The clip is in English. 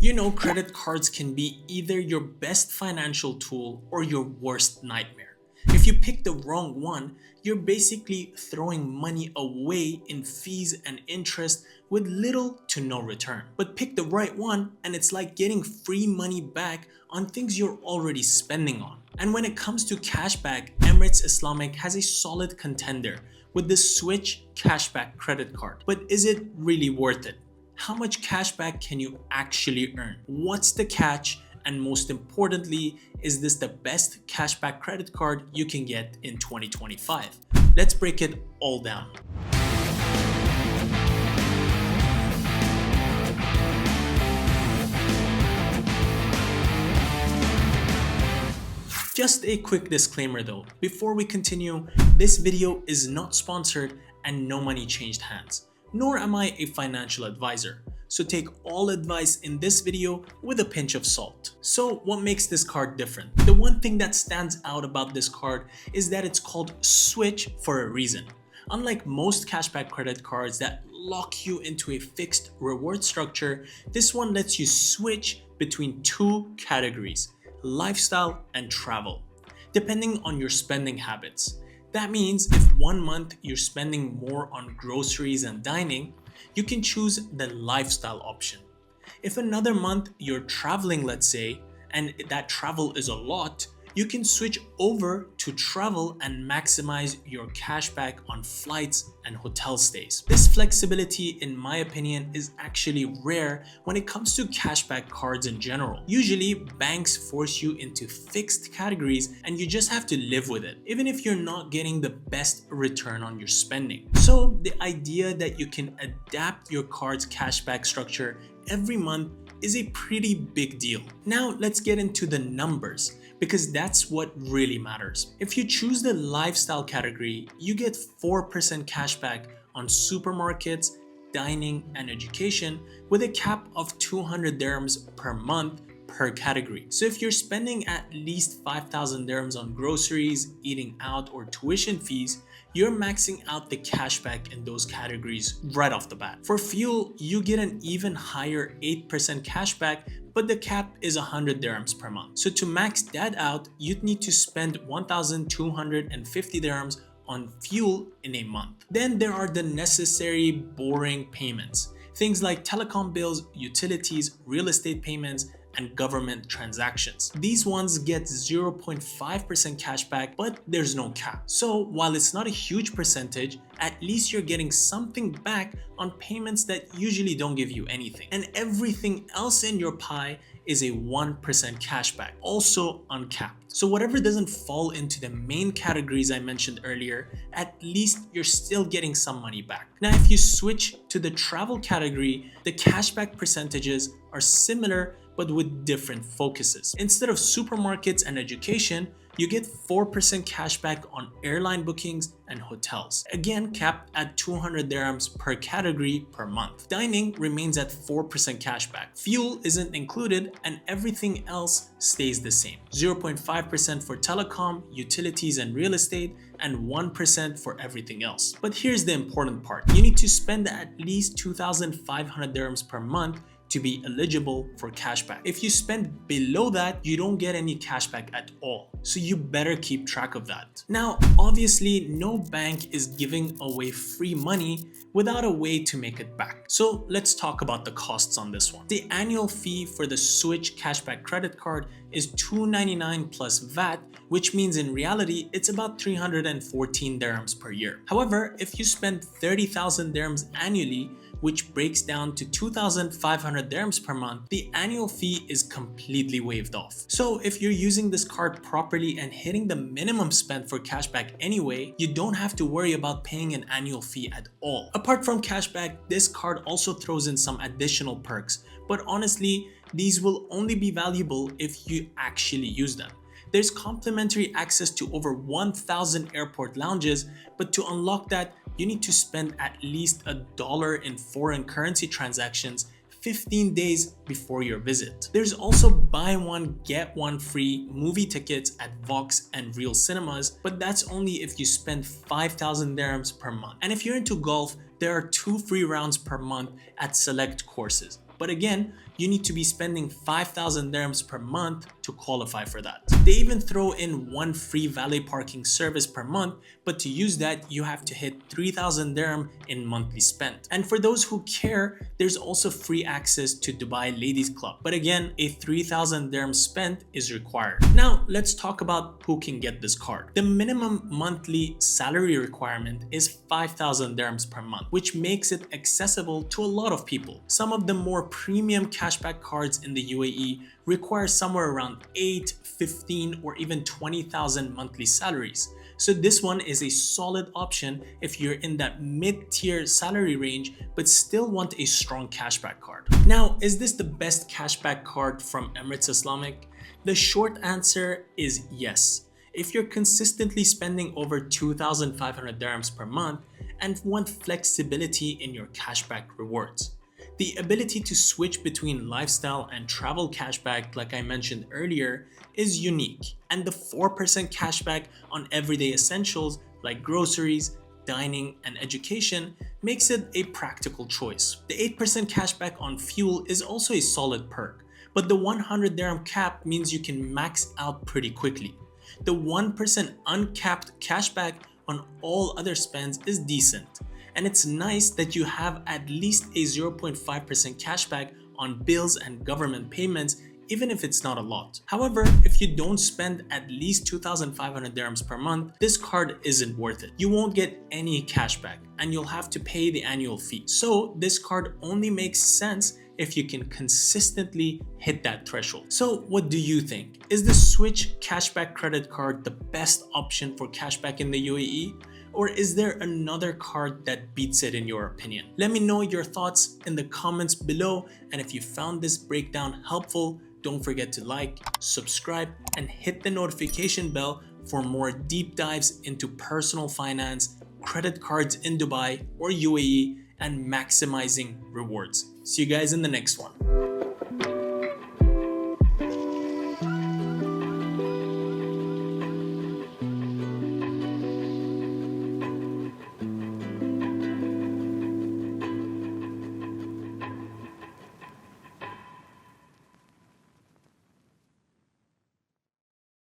You know, credit cards can be either your best financial tool or your worst nightmare. If you pick the wrong one, you're basically throwing money away in fees and interest with little to no return. But pick the right one and it's like getting free money back on things you're already spending on. And when it comes to cashback, Emirates Islamic has a solid contender with the Switch Cashback credit card. But is it really worth it? How much cashback can you actually earn? What's the catch? And most importantly, is this the best cashback credit card you can get in 2025? Let's break it all down. Just a quick disclaimer though, before we continue, this video is not sponsored and no money changed hands, nor am I a financial advisor. So take all advice in this video with a pinch of salt. So what makes this card different? The one thing that stands out about this card is that it's called Switch for a reason. Unlike most cashback credit cards that lock you into a fixed reward structure, this one lets you switch between two categories: lifestyle and travel, depending on your spending habits. That means if one month you're spending more on groceries and dining, you can choose the lifestyle option. If another month you're traveling, let's say, and that travel is a lot, you can switch over to travel and maximize your cashback on flights and hotel stays. This flexibility, in my opinion, is actually rare when it comes to cashback cards in general. Usually, banks force you into fixed categories and you just have to live with it, even if you're not getting the best return on your spending. So the idea that you can adapt your card's cashback structure every month is a pretty big deal. Now let's get into the numbers, because that's what really matters. If you choose the lifestyle category, you get 4% cashback on supermarkets, dining, and education with a cap of 200 dirhams per month per category. So if you're spending at least 5,000 dirhams on groceries, eating out, or tuition fees, you're maxing out the cashback in those categories right off the bat. For fuel, you get an even higher 8% cashback, but the cap is 100 dirhams per month. So to max that out, you'd need to spend 1,250 dirhams on fuel in a month. Then there are the necessary boring payments. Things like telecom bills, utilities, real estate payments, and government transactions. These ones get 0.5% cashback, but there's no cap. So while it's not a huge percentage, at least you're getting something back on payments that usually don't give you anything. And everything else in your pie is a 1% cashback, also uncapped. So whatever doesn't fall into the main categories I mentioned earlier, at least you're still getting some money back. Now, if you switch to the travel category, the cashback percentages are similar but with different focuses. Instead of supermarkets and education, you get 4% cashback on airline bookings and hotels. Again, capped at 200 dirhams per category per month. Dining remains at 4% cashback. Fuel isn't included and everything else stays the same. 0.5% for telecom, utilities, and real estate, and 1% for everything else. But here's the important part. You need to spend at least 2,500 dirhams per month to be eligible for cashback. If you spend below that, you don't get any cashback at all. So you better keep track of that. Now, obviously, no bank is giving away free money without a way to make it back. So let's talk about the costs on this one. The annual fee for the Switch Cashback credit card is $299 plus VAT, which means in reality, it's about 314 dirhams per year. However, if you spend 30,000 dirhams annually, which breaks down to 2,500 dirhams per month, the annual fee is completely waived off. So if you're using this card properly and hitting the minimum spend for cashback anyway, you don't have to worry about paying an annual fee at all. Apart from cashback, this card also throws in some additional perks, but honestly, these will only be valuable if you actually use them. There's complimentary access to over 1,000 airport lounges, but to unlock that, you need to spend at least $1 in foreign currency transactions 15 days before your visit. There's also buy one, get one free movie tickets at Vox and Real Cinemas, but that's only if you spend 5,000 dirhams per month. And if you're into golf, there are 2 free rounds per month at select courses. But again, you need to be spending 5,000 dirhams per month to qualify for that. They even throw in one free valet parking service per month, but to use that, you have to hit 3,000 dirham in monthly spend. And for those who care, there's also free access to Dubai Ladies Club. But again, a 3,000 dirham spend is required. Now, let's talk about who can get this card. The minimum monthly salary requirement is 5,000 dirhams per month, which makes it accessible to a lot of people. Some of the more premium cashback cards in the UAE require somewhere around 8, 15, or even 20,000 monthly salaries. So this one is a solid option if you're in that mid-tier salary range but still want a strong cashback card. Now, is this the best cashback card from Emirates Islamic? The short answer is yes. If you're consistently spending over 2,500 dirhams per month and want flexibility in your cashback rewards. The ability to switch between lifestyle and travel cashback, like I mentioned earlier, is unique, and the 4% cashback on everyday essentials like groceries, dining, and education makes it a practical choice. The 8% cashback on fuel is also a solid perk, but the 100 dirham cap means you can max out pretty quickly. The 1% uncapped cashback on all other spends is decent, and it's nice that you have at least a 0.5% cashback on bills and government payments, even if it's not a lot. However, if you don't spend at least 2,500 dirhams per month, this card isn't worth it. You won't get any cashback and you'll have to pay the annual fee. So this card only makes sense if you can consistently hit that threshold. So what do you think? Is the Switch cashback credit card the best option for cashback in the UAE? Or is there another card that beats it in your opinion? Let me know your thoughts in the comments below, and if you found this breakdown helpful, don't forget to like, subscribe, and hit the notification bell for more deep dives into personal finance, credit cards in Dubai or UAE, and maximizing rewards. See you guys in the next one.